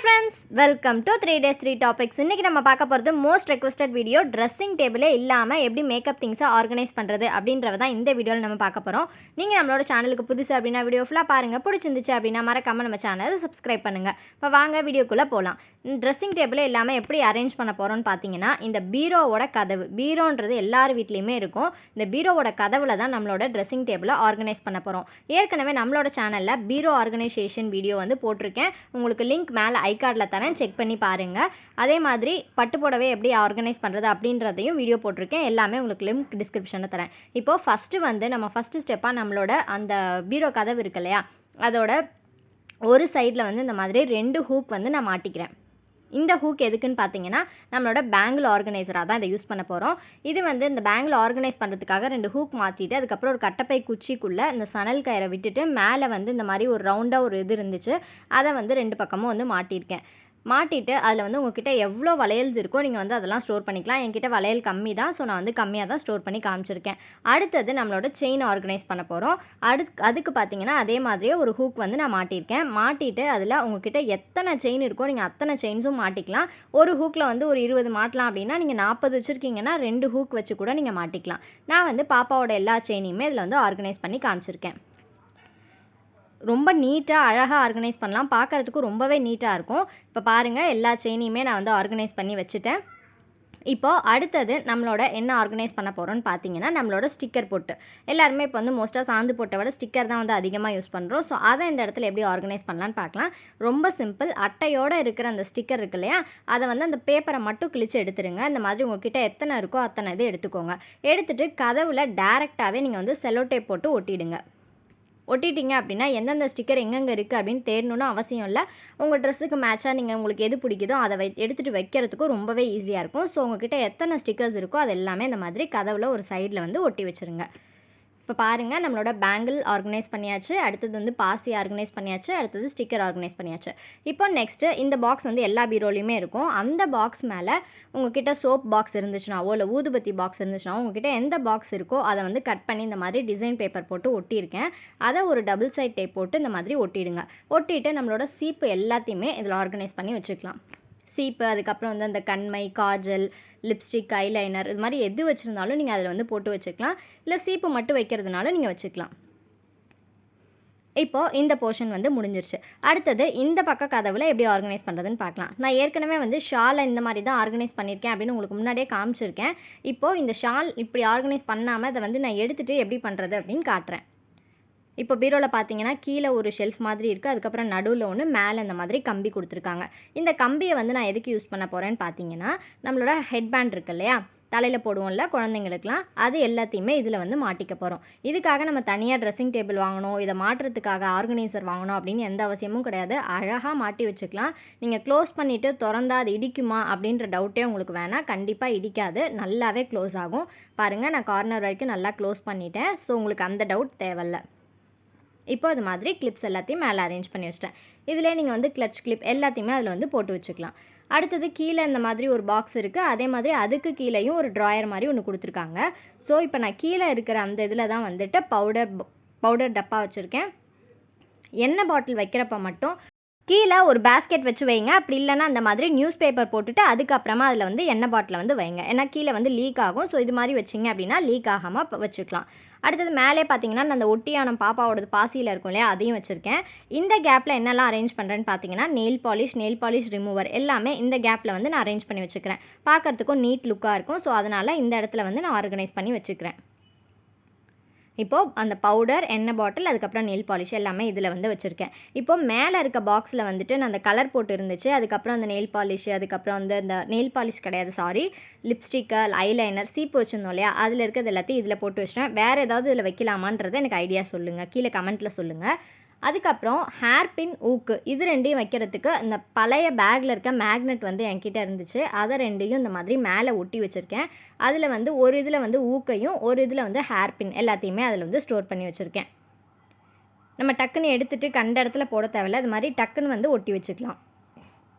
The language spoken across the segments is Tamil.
friends, welcome to 3 days 3 topics. இன்னைக்கு நம்ம பார்க்க போகிறது மோஸ்ட் ரெக்வெஸ்டட் வீடியோ ட்ரெஸ்ஸிங் டேபிளே இல்லாமல் எப்படி மேக்கப் திங்ஸை ஆர்கனைஸ் பண்ணுறது அப்படின்றத தான் இந்த வீடியோவில் நம்ம பார்க்க போகிறோம். நீங்கள் நம்மளோட சேனலுக்கு புதுசு அப்படின்னா வீடியோ ஃபுல்லாக பாருங்கள். பிடிச்சிருந்துச்சு அப்படின்னா மறக்காமல் நம்ம சேனலை சப்ஸ்கிரைப் பண்ணுங்கள். இப்போ வாங்க வீடியோக்குள்ளே போகலாம். ட்ரெஸ்ஸிங் டேபிளே இல்லாமல் எப்படி அரேஞ்ச் பண்ண போகிறோன்னு பார்த்தீங்கன்னா, இந்த பீரோவோட கதவு, பீரோன்றது எல்லார் வீட்லேயுமே இருக்கும். இந்த பீரோவோட கதவில் தான் நம்மளோட ட்ரெஸ்ஸிங் டேபிளை ஆர்கனைஸ் பண்ண போகிறோம். ஏற்கனவே நம்மளோட சேனலில் பீரோ ஆர்கனைசேஷன் வீடியோ வந்து போட்டிருக்கேன். உங்களுக்கு லிங்க் மேலே ஐகார்டில் தரேன், செக் பண்ணி பாருங்கள். அதே மாதிரி பட்டு புடவை எப்படி ஆர்கனைஸ் பண்ணுறது அப்படின்றதையும் வீடியோ போட்டிருக்கேன். எல்லாமே உங்களுக்கு லிங்க் டிஸ்கிரிப்ஷனில் தரேன். இப்போது ஃபஸ்ட்டு ஸ்டெப்பாக நம்மளோட அந்த பீரோ கதவு இருக்கு இல்லையா, அதோட ஒரு சைடில் வந்து இந்த மாதிரி 2 ஹூக் வந்து நான் மாட்டிக்கிறேன். இந்த ஹூக் எதுக்குன்னு பார்த்தீங்கன்னா, நம்மளோட பேங்கிள் ஆர்கனைசராக தான் இதை யூஸ் பண்ண போகிறோம். இது வந்து இந்த பேங்கிள் ஆர்கனைஸ் பண்ணுறதுக்காக 2 ஹூக் மாற்றிட்டு, அதுக்கப்புறம் ஒரு கட்டப்பை குச்சிக்குள்ளே இந்த சணல் கயிறை விட்டுட்டு மேலே வந்து இந்த மாதிரி ஒரு ரவுண்டாக ஒரு இது இருந்துச்சு, அதை வந்து 2 பக்கமும் வந்து மாட்டியிருக்கேன். மாட்டிட்டு அதில் வந்து உங்கள்கிட்ட எவ்வளோ வளையல்ஸ் இருக்கோ நீங்கள் வந்து அதெல்லாம் ஸ்டோர் பண்ணிக்கலாம். என்கிட்ட வளையல் கம்மி தான், ஸோ நான் வந்து கம்மியாக தான் ஸ்டோர் பண்ணி காமிச்சிருக்கேன். அடுத்தது நம்மளோட செயின் ஆர்கனைஸ் பண்ண போகிறோம். அதுக்கு பார்த்தீங்கன்னா அதே மாதிரியே ஒரு ஹூக் வந்து நான் மாட்டியிருக்கேன். மாட்டிட்டு அதில் உங்கள்கிட்ட எத்தனை செயின் இருக்கோ நீங்கள் அத்தனை செயின்ஸும் மாட்டிக்கலாம். ஒரு ஹூக்கில் வந்து ஒரு 20 மாட்டலாம் அப்படின்னா, நீங்கள் 40 வச்சுருக்கீங்கன்னா 2 ஹூக் வச்சு கூட நீங்கள் மாட்டிக்கலாம். நான் வந்து பாப்பாவோட எல்லா செயினையுமே இதில் வந்து ஆர்கனைஸ் பண்ணி காமிச்சிருக்கேன். ரொம்ப நீட்டாக அழகாக ஆர்கனைஸ் பண்ணலாம், பார்க்குறதுக்கும் ரொம்பவே நீட்டாக இருக்கும். இப்போ பாருங்கள், எல்லா செயினையுமே நான் வந்து ஆர்கனைஸ் பண்ணி வச்சுட்டேன். இப்போது அடுத்தது நம்மளோட என்ன ஆர்கனைஸ் பண்ண போகிறோன்னு பார்த்தீங்கன்னா, நம்மளோட ஸ்டிக்கர் போட்டு எல்லாருமே இப்போ வந்து மோஸ்ட்டாக சாந்து போட்டை விட ஸ்டிக்கர் தான் வந்து அதிகமாக யூஸ் பண்ணுறோம். ஸோ அதை இந்த இடத்துல எப்படி ஆர்கனைஸ் பண்ணலான்னு பார்க்கலாம். ரொம்ப சிம்பிள். அட்டையோடு இருக்கிற அந்த ஸ்டிக்கர் இருக்கு இல்லையா, அதை வந்து அந்த பேப்பரை மட்டும் கிழிச்சு எடுத்துருங்க. இந்த மாதிரி உங்கள்கிட்ட எத்தனை இருக்கோ அத்தனை இது எடுத்துக்கோங்க. எடுத்துகிட்டு கதவுல டேரெக்டாகவே நீங்கள் வந்து செல்லோ டேப் போட்டு ஒட்டிடுங்க. ஒட்டிட்டிங்க அப்படின்னா எந்தெந்த ஸ்டிக்கர் எங்கெங்கே இருக்குது அப்படின்னு தேடணுன்னு அவசியம் இல்லை. உங்கள் ட்ரெஸ்ஸுக்கு மேட்சாக நீங்கள் உங்களுக்கு எது பிடிக்குதோ அதை எடுத்துகிட்டு வைக்கிறதுக்கும் ரொம்பவே ஈஸியாக இருக்கும். ஸோ உங்கள்கிட்ட எத்தனை ஸ்டிக்கர்ஸ் இருக்கோ அது எல்லாமே இந்த மாதிரி கதவில் ஒரு சைடில் வந்து ஒட்டி வச்சுருங்க. இப்போ பாருங்கள், நம்மளோட பேங்கிள் ஆர்கனைஸ் பண்ணியாச்சு. அடுத்தது வந்து பாசி ஆர்கனைஸ் பண்ணியாச்சு. அடுத்தது ஸ்டிக்கர் ஆர்கனைஸ் பண்ணியாச்சு. இப்போ நெக்ஸ்ட்டு இந்த பாக்ஸ் வந்து எல்லா பீரோலையுமே இருக்கும். அந்த பாக்ஸ் மேலே உங்ககிட்ட சோப் பாக்ஸ் இருந்துச்சுனாவோ இல்லை ஊதுபத்தி பாக்ஸ் இருந்துச்சுனாவோ உங்ககிட்ட எந்த பாக்ஸ் இருக்கோ அதை வந்து கட் பண்ணி இந்த மாதிரி டிசைன் பேப்பர் போட்டு ஒட்டியிருக்கேன். அதை ஒரு டபுள் சைட் டேப் போட்டு இந்த மாதிரி ஒட்டிடுங்க. ஒட்டிட்டு நம்மளோட சீப்பு எல்லாத்தையுமே இதில் ஆர்கனைஸ் பண்ணி வச்சுக்கலாம். சீப்பு, அதுக்கப்புறம் வந்து அந்த கண்மை, காஜல், லிப்ஸ்டிக், ஐலைனர், இது மாதிரி எது வச்சுருந்தாலும் நீங்கள் அதில் வந்து போட்டு வச்சுக்கலாம். இல்லை சீப்பு மட்டும் வைக்கிறதுனாலும் நீங்கள் வச்சுக்கலாம். இப்போது இந்த போர்ஷன் வந்து முடிஞ்சிருச்சு. அடுத்தது இந்த பக்க கதவில் எப்படி ஆர்கனைஸ் பண்ணுறதுன்னு பார்க்கலாம். நான் ஏற்கனவே வந்து ஷாலை இந்த மாதிரி தான் ஆர்கனைஸ் பண்ணியிருக்கேன் அப்படின்னு உங்களுக்கு முன்னாடியே காமிச்சிருக்கேன். இப்போது இந்த ஷால் இப்படி ஆர்கனைஸ் பண்ணாமல் அதை வந்து நான் எடுத்துகிட்டு எப்படி பண்ணுறது அப்படின்னு காட்டுறேன். இப்போ பீரோவில் பார்த்தீங்கன்னா கீழே ஒரு ஷெல்ஃப் மாதிரி இருக்குது, அதுக்கப்புறம் நடுவில் ஒன்று, மேலே இந்த மாதிரி கம்பி கொடுத்துருக்காங்க. இந்த கம்பியை வந்து நான் எதுக்கு யூஸ் பண்ண போகிறேன்னு பார்த்தீங்கன்னா, நம்மளோட ஹெட் பேண்ட் இருக்கு இல்லையா, தலையில் போடுவோம்ல குழந்தைங்களுக்குலாம், அது எல்லாத்தையுமே இதில் வந்து மாட்டிக்க போகிறோம். இதுக்காக நம்ம தனியாக ட்ரெஸ்ஸிங் டேபிள் வாங்கணும், இதை மாட்டுறதுக்காக ஆர்கனைசர் வாங்கணும் அப்படின்னு எந்த அவசியமும் கிடையாது. அழகாக மாட்டி வச்சுக்கலாம். நீங்கள் க்ளோஸ் பண்ணிவிட்டு திறந்தா அது இடிக்குமா அப்படின்ற டவுட்டே உங்களுக்கு வேணாம். கண்டிப்பாக இடிக்காது, நல்லாவே க்ளோஸ் ஆகும். பாருங்கள், நான் கார்னர் வரைக்கும் நல்லா க்ளோஸ் பண்ணிட்டேன். ஸோ உங்களுக்கு அந்த டவுட் தேவையில்லை. இப்போ அது மாதிரி கிளிப்ஸ் எல்லாத்தையும் மேலே அரேஞ்ச் பண்ணி வச்சிட்டேன். இதிலே நீங்கள் வந்து கிளட்ச் கிளிப் எல்லாத்தையுமே அதில் வந்து போட்டு வச்சுக்கலாம். அடுத்தது கீழே இந்த மாதிரி ஒரு பாக்ஸ் இருக்குது. அதே மாதிரி அதுக்கு கீழேயும் ஒரு ட்ராயர் மாதிரி ஒன்று கொடுத்துருக்காங்க. ஸோ இப்போ நான் கீழே இருக்கிற அந்த இதில் தான் வந்துட்டு பவுடர் டப்பா வச்சுருக்கேன். எண்ணெய் பாட்டில் வைக்கிறப்ப மட்டும் கீழே ஒரு பேஸ்கெட் வச்சு வைங்க. அப்படி இல்லைன்னா அந்த மாதிரி நியூஸ் பேப்பர் போட்டுட்டு அதுக்கப்புறமா அதில் வந்து எண்ணெய் பாட்டில் வந்து வைங்க. ஏன்னா கீழே வந்து லீக் ஆகும். ஸோ இது மாதிரி வச்சிங்க அப்படின்னா லீக் ஆகாமல் வச்சுக்கலாம். அடுத்தது மேலே பார்த்தீங்கன்னா நான் அந்த ஒட்டியானம் பாப்பாவோடது பாசியில் இருக்கும் இல்லையா, அதையும் வச்சுருக்கேன். இந்த கேப்பில் என்னெல்லாம் அரேஞ்ச் பண்ணுறேன்னு பார்த்தீங்கன்னா, நெயில் பாலிஷ் ரிமூவர் எல்லாமே இந்த கேப்பில் வந்து நான் அரேஞ்ச் பண்ணி வச்சுக்கிறேன். பார்க்குறதுக்கும் நீட் லுக்காக இருக்கும். ஸோ அதனால் இந்த இடத்துல வந்து நான் ஆர்கனைஸ் பண்ணி வச்சுக்கிறேன். இப்போது அந்த பவுடர், எண்ணெய் பாட்டில், அதுக்கப்புறம் நெயில் பாலிஷ் எல்லாமே இதில் வந்து வச்சுருக்கேன். இப்போது மேலே இருக்க பாக்ஸில் வந்துட்டு நான் அந்த கலர் போட்டு இருந்துச்சு, அதுக்கப்புறம் அந்த நெயில் பாலிஷ், அதுக்கப்புறம் வந்து இந்த நெயில் பாலிஷ் கிடையாது, சாரி, லிப்ஸ்டிக்கு, ஐலைனர், சீப்பு வச்சுருந்தோம் இல்லையா, அதில் இருக்கிறது எல்லாத்தையும் இதில் போட்டு வச்சிட்டேன். வேறு ஏதாவது இதில் வைக்கலாமான்றது எனக்கு ஐடியா சொல்லுங்கள், கீழே கமெண்ட்டில் சொல்லுங்கள். அதுக்கப்புறம் ஹேர் பின், ஊக்கு, இது ரெண்டையும் வைக்கிறதுக்கு இந்த பழைய பேக்கில் இருக்க மேக்னெட் வந்து என்கிட்ட இருந்துச்சு. அதை ரெண்டையும் இந்த மாதிரி மேலே ஒட்டி வச்சுருக்கேன். அதில் வந்து ஒரு இதில் வந்து ஊக்கையும் ஒரு இதில் வந்து ஹேர் பின் எல்லாத்தையுமே அதில் வந்து ஸ்டோர் பண்ணி வச்சுருக்கேன். நம்ம டக்குன்னு எடுத்துகிட்டு கண்ட இடத்துல போட தேவையில்ல, அது மாதிரி டக்குன்னு வந்து ஒட்டி வச்சுக்கலாம்.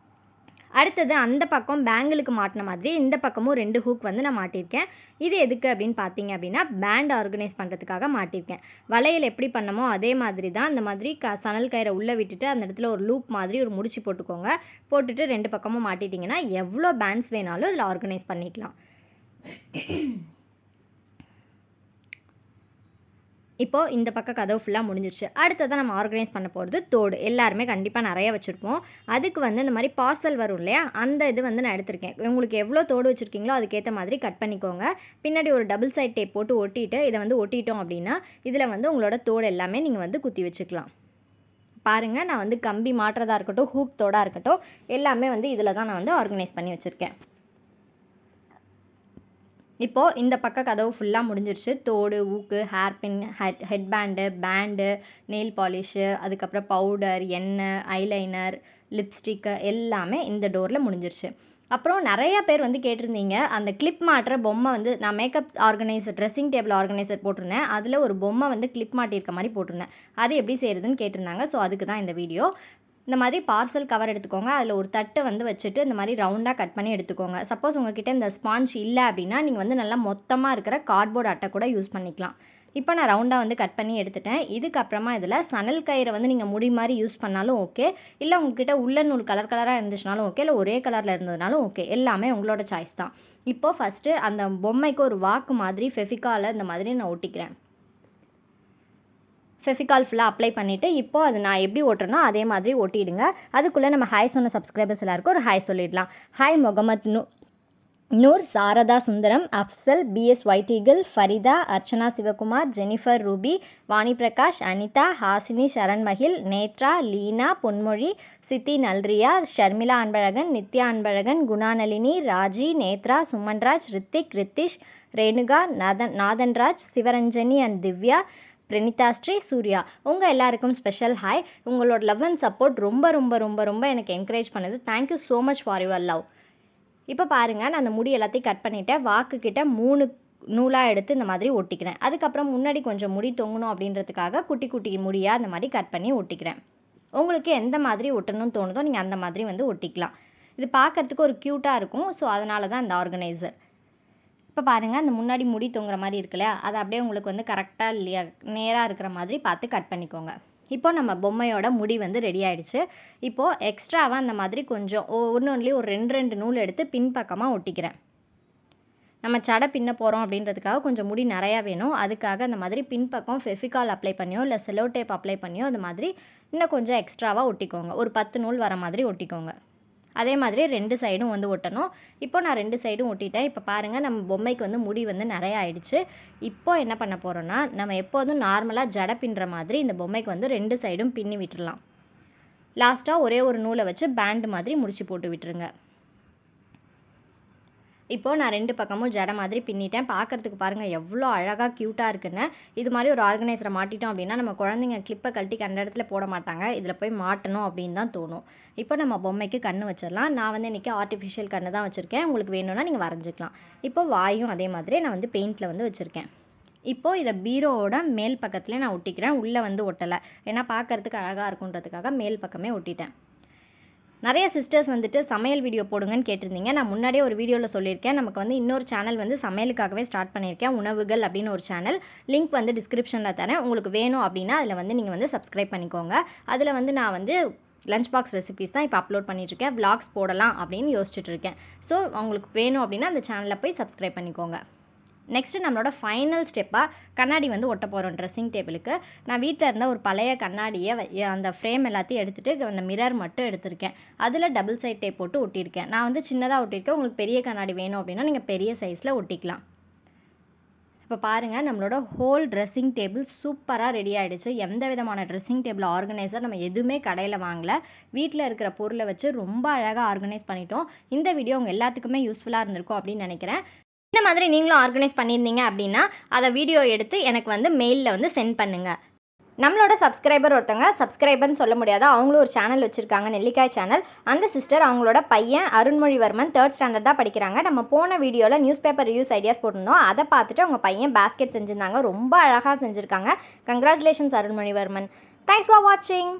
அடுத்தது அந்த பக்கம் பேங்கிளுக்கு மாட்டின மாதிரி இந்த பக்கமும் 2 ஹூக் வந்து நான் மாட்டியிருக்கேன். இது எதுக்கு அப்படின்னு பார்த்தீங்க அப்படின்னா பேண்ட் ஆர்கனைஸ் பண்ணுறதுக்காக மாட்டியிருக்கேன். வளையல் எப்படி பண்ணமோ அதே மாதிரி தான் இந்த மாதிரி சணல் கயிறை உள்ளே விட்டுட்டு அந்த இடத்துல ஒரு லூப் மாதிரி ஒரு முடிச்சு போட்டுக்கோங்க. போட்டுட்டு 2 பக்கமும் மாட்டிட்டிங்கன்னா எவ்வளோ பேண்ட்ஸ் வேணாலும் இதில் ஆர்கனைஸ் பண்ணிக்கலாம். இப்போது இந்த பக்கம் கதவு ஃபுல்லாக முடிஞ்சிருச்சு. அடுத்ததான் நம்ம ஆர்கனைஸ் பண்ண போகிறது தோடு. எல்லாருமே கண்டிப்பாக நிறைய வச்சுருப்போம். அதுக்கு வந்து இந்த மாதிரி பார்சல் வரும் இல்லையா, அந்த இது வந்து நான் எடுத்திருக்கேன். உங்களுக்கு எவ்வளோ தோடு வச்சுருக்கீங்களோ அதுக்கேற்ற மாதிரி கட் பண்ணிக்கோங்க. பின்னாடி ஒரு டபுள் சைட் டேப் போட்டு ஒட்டிட்டு இதை வந்து ஒட்டிட்டோம் அப்படின்னா இதில் வந்து உங்களோட தோடு எல்லாமே நீங்கள் வந்து குத்தி வச்சுக்கலாம். பாருங்கள், நான் வந்து கம்பி மாட்டுறதா இருக்கட்டும், ஹூக் தோடாக இருக்கட்டும், எல்லாமே வந்து இதில் தான் நான் வந்து ஆர்கனைஸ் பண்ணி வச்சுருக்கேன். இப்போது இந்த பக்கம் கதவு ஃபுல்லாக முடிஞ்சிருச்சு. தோடு, ஊக்கு, hair pin, head band, nail polish, அதுக்கப்புறம் பவுடர், எண்ணெய், ஐலைனர், லிப்ஸ்டிக்கு எல்லாமே இந்த டோரில் முடிஞ்சிருச்சு. அப்புறம் நிறையா பேர் வந்து கேட்டிருந்தீங்க, அந்த கிளிப் மாட்டுற பொம்மை வந்து நான் makeup organiser dressing table organiser போட்டிருந்தேன். அதில் ஒரு பொம்மை வந்து கிளிப் மாட்டியிருக்க மாதிரி போட்டிருந்தேன். அது எப்படி செய்கிறதுன்னு கேட்டிருந்தாங்க. ஸோ அதுக்கு தான் இந்த வீடியோ. இந்த மாதிரி பார்சல் கவர் எடுத்துக்கோங்க. அதில் ஒரு தட்டை வந்து வச்சுட்டு இந்த மாதிரி ரவுண்டாக கட் பண்ணி எடுத்துக்கோங்க. சப்போஸ் உங்ககிட்ட இந்த ஸ்பாஞ்ச் இல்லை அப்படின்னா நீங்கள் வந்து நல்லா மொத்தமாக இருக்கிற கார்ட்போர்ட் அட்டை கூட யூஸ் பண்ணிக்கலாம். இப்போ நான் ரவுண்டாக வந்து கட் பண்ணி எடுத்துட்டேன். இதுக்கப்புறமா இதில் சணல் கயிறை வந்து நீங்கள் முடி மாதிரி யூஸ் பண்ணாலும் ஓகே, இல்லை உங்ககிட்ட உள்ள நூல் கலர் கலராக இருந்துச்சுனாலும் ஓகே, இல்லை ஒரே கலரில் இருந்ததுனாலும் ஓகே, எல்லாமே உங்களோட சாய்ஸ் தான். இப்போது ஃபஸ்ட்டு அந்த பொம்மைக்கு ஒரு வாக்கு மாதிரி ஃபெவிகாலை இந்த மாதிரி நான் ஒட்டிக்கிறேன். ஃபெவிகால் ஃபுல்லாக அப்ளை பண்ணிவிட்டு இப்போது அது நான் எப்படி ஓட்டுறனோ அதே மாதிரி ஒட்டிடுங்க. அதுக்குள்ளே நம்ம ஹாய் சொன்ன சப்ஸ்கிரைபர்ஸ் எல்லாருக்கும் ஒரு ஹாய் சொல்லிடலாம். Hi Muhammad Noor, Sharada Sundaram, Afzal, PS White Eagle, Farida, Archana Sivakumar, Jennifer Ruby, Vani Prakash, Anitha, Hasini Saranmagil, Nethra, Leena, Ponmozhi, Sithi Nalriya, Sharmila Anbazhagan, Nithya Anbazhagan, Gunanalini, Raji, Nethra, Sumanraj, Rithik, Rithish, Renuka, Nathanraj, Sivaranjani and Divya, Pranitha Sri, Surya, உங்கள் எல்லாருக்கும் ஸ்பெஷல் ஹாய். உங்களோட லவ் அண்ட் சப்போர்ட் ரொம்ப ரொம்ப ரொம்ப ரொம்ப எனக்கு என்கரேஜ் பண்ணுது. Thank you so much for your love. இப்போ பாருங்கள், நான் அந்த முடி எல்லாத்தையும் கட் பண்ணிவிட்டேன். வாக்குக்கிட்ட 3 நூலாக எடுத்து இந்த மாதிரி ஒட்டிக்கிறேன். அதுக்கப்புறம் முன்னாடி கொஞ்சம் முடி தொங்கணும் அப்படின்றதுக்காக குட்டி குட்டி முடியாக அந்த மாதிரி கட் பண்ணி ஒட்டிக்கிறேன். உங்களுக்கு எந்த மாதிரி ஒட்டணும்னு தோணுதோ நீங்கள் அந்த மாதிரி வந்து ஒட்டிக்கலாம். இது பார்க்குறதுக்கு ஒரு க்யூட்டாக இருக்கும். ஸோ அதனால தான் இந்த ஆர்கனைசர். இப்போ பாருங்கள், அந்த முன்னாடி முடி தொங்குற மாதிரி இருக்கு இல்லையா, அதை அப்படியே உங்களுக்கு வந்து கரெக்டாக இல்லையா நேராக இருக்கிற மாதிரி பார்த்து கட் பண்ணிக்கோங்க. இப்போ நம்ம பொம்மையோட முடி வந்து ரெடி ஆகிடுச்சு. இப்போது எக்ஸ்ட்ராவாக அந்த மாதிரி கொஞ்சம் ஒன்றுலேயும் ஒரு 2 நூல் எடுத்து பின்பக்கமாக ஒட்டிக்கிறேன். நம்ம சடை பின்ன போகிறோம் அப்படின்றதுக்காக கொஞ்சம் முடி நிறையா வேணும். அதுக்காக அந்த மாதிரி பின்பக்கம் ஃபெவிகால் அப்ளை பண்ணியோ இல்லை செலோ டேப் அப்ளை பண்ணியோ அது மாதிரி இன்னும் கொஞ்சம் எக்ஸ்ட்ராவாக ஒட்டிக்கோங்க. ஒரு 10 நூல் வர மாதிரி ஒட்டிக்கோங்க. அதே மாதிரி 2 சைடும் வந்து ஒட்டணும். இப்போ நான் 2 சைடும் ஒட்டிட்டேன். இப்போ பாருங்கள், நம்ம பொம்மைக்கு வந்து முடி வந்து நிறையா ஆயிடுச்சு. இப்போ என்ன பண்ண போகிறோன்னா, நம்ம எப்போதும் நார்மலாக ஜடை பின்னுற மாதிரி இந்த பொம்மைக்கு வந்து 2 சைடும் பின்னி விட்டுடலாம். லாஸ்ட்டாக ஒரே ஒரு நூலை வச்சு பேண்டு மாதிரி முடிச்சு போட்டு விட்டுருங்க. இப்போது நான் 2 பக்கமும் ஜடை மாதிரி பின்னிட்டேன். பார்க்குறதுக்கு பாருங்கள் எவ்வளோ அழகாக க்யூட்டாக இருக்குன்னு. இது மாதிரி ஒரு ஆர்கனைசரை மாட்டிட்டோம் அப்படின்னா நம்ம குழந்தைங்க கிளிப்பை கழட்டி கண்ட இடத்துல போட மாட்டாங்க. இதில் போய் மாட்டணும் அப்படின்னு தான் தோணும். இப்போ நம்ம பொம்மைக்கு கண் வச்சிடலாம். நான் வந்து இன்றைக்கி ஆர்டிஃபிஷியல் கண்ணு தான் வச்சுருக்கேன். உங்களுக்கு வேணும்னா நீங்கள் வரைஞ்சிக்கலாம். இப்போ வாயும் அதே மாதிரி நான் வந்து பெயிண்டில் வந்து வச்சுருக்கேன். இப்போது இதை பீரோவோட மேல் பக்கத்துலேயே நான் ஒட்டிக்கிறேன். உள்ளே வந்து ஒட்டலை, ஏன்னா பார்க்குறதுக்கு அழகாக இருக்குன்றதுக்காக மேல் பக்கமே ஒட்டிட்டேன். நிறைய சிஸ்டர்ஸ் வந்துட்டு சமையல் வீடியோ போடுங்கன்னு கேட்டிருந்தீங்க. நான் முன்னாடியே ஒரு வீடியோவில் சொல்லியிருக்கேன். நமக்கு வந்து இன்னொரு சேனல் வந்து சமையலுக்காகவே ஸ்டார்ட் பண்ணியிருக்கேன், உணவுகள் அப்படின்னு ஒரு சேனல். லிங்க் வந்து டிஸ்கிரிப்ஷனில் தரேன். உங்களுக்கு வேணும் அப்படின்னா அதில் வந்து நீங்கள் வந்து சப்ஸ்கிரைப் பண்ணிக்கோங்க. அதில் வந்து நான் வந்து லஞ்ச் பாக்ஸ் ரெசிபீஸ் தான் இப்போ அப்லோட் பண்ணிட்டுருக்கேன். விளாக்ஸ் போடலாம் அப்படின்னு யோசிச்சுட்ருக்கேன். ஸோ உங்களுக்கு வேணும் அப்படின்னா அந்த சேனலில் போய் சப்ஸ்கிரைப் பண்ணிக்கோங்க. நெக்ஸ்ட்டு நம்மளோட ஃபைனல் ஸ்டெப்பாக கண்ணாடி வந்து ஒட்ட போகிறோம் ட்ரெஸ்ஸிங் டேபிளுக்கு. நான் வீட்டில் இருந்த ஒரு பழைய கண்ணாடியை அந்த ஃப்ரேம் எல்லாத்தையும் எடுத்துகிட்டு அந்த மிரர் மட்டும் எடுத்திருக்கேன். அதில் டபுள் சைட் டேப் போட்டு ஒட்டியிருக்கேன். நான் வந்து சின்னதாக ஒட்டியிருக்கேன். உங்களுக்கு பெரிய கண்ணாடி வேணும் அப்படின்னா நீங்கள் பெரிய சைஸில் ஒட்டிக்கலாம். இப்போ பாருங்கள், நம்மளோட ஹோல் ட்ரெஸ்ஸிங் டேபிள் சூப்பராக ரெடி ஆகிடுச்சு. எந்த விதமான ட்ரெஸ்ஸிங் டேபிள் ஆர்கனைசர் நம்ம எதுவுமே கடையில் வாங்கலை. வீட்டில் இருக்கிற பொருளை வச்சு ரொம்ப அழகாக ஆர்கனைஸ் பண்ணிட்டோம். இந்த வீடியோ உங்கள் எல்லாத்துக்குமே யூஸ்ஃபுல்லாக இருந்திருக்கும் அப்படின்னு நினைக்கிறேன். இந்த மாதிரி நீங்களும் ஆர்கனைஸ் பண்ணியிருந்தீங்க அப்படின்னா அதை வீடியோ எடுத்து எனக்கு வந்து மெயிலில் வந்து சென்ட் பண்ணுங்கள். நம்மளோட சப்ஸ்கிரைபர் ஒருத்தவங்க, சப்ஸ்கிரைபர்னு சொல்ல முடியாத, அவங்களும் ஒரு சேனல் வச்சுருக்காங்க, நெல்லிக்காய் சேனல். அந்த சிஸ்டர் அவங்களோட பையன் அருண்மொழிவர்மன் 3rd ஸ்டாண்டர்ட் தான் படிக்கிறாங்க. நம்ம போன வீடியோவில் நியூஸ் பேப்பர் ரிவ்யூஸ் ஐடியாஸ் போட்டிருந்தோம். அதை பார்த்துட்டு அவங்க பையன் பேஸ்கெட் செஞ்சுருந்தாங்க. ரொம்ப அழகாக செஞ்சுருக்காங்க. கங்க்ராச்சுலேஷன்ஸ் அருண்மொழிவர்மன். தேங்க்ஸ் ஃபார் வாட்சிங்.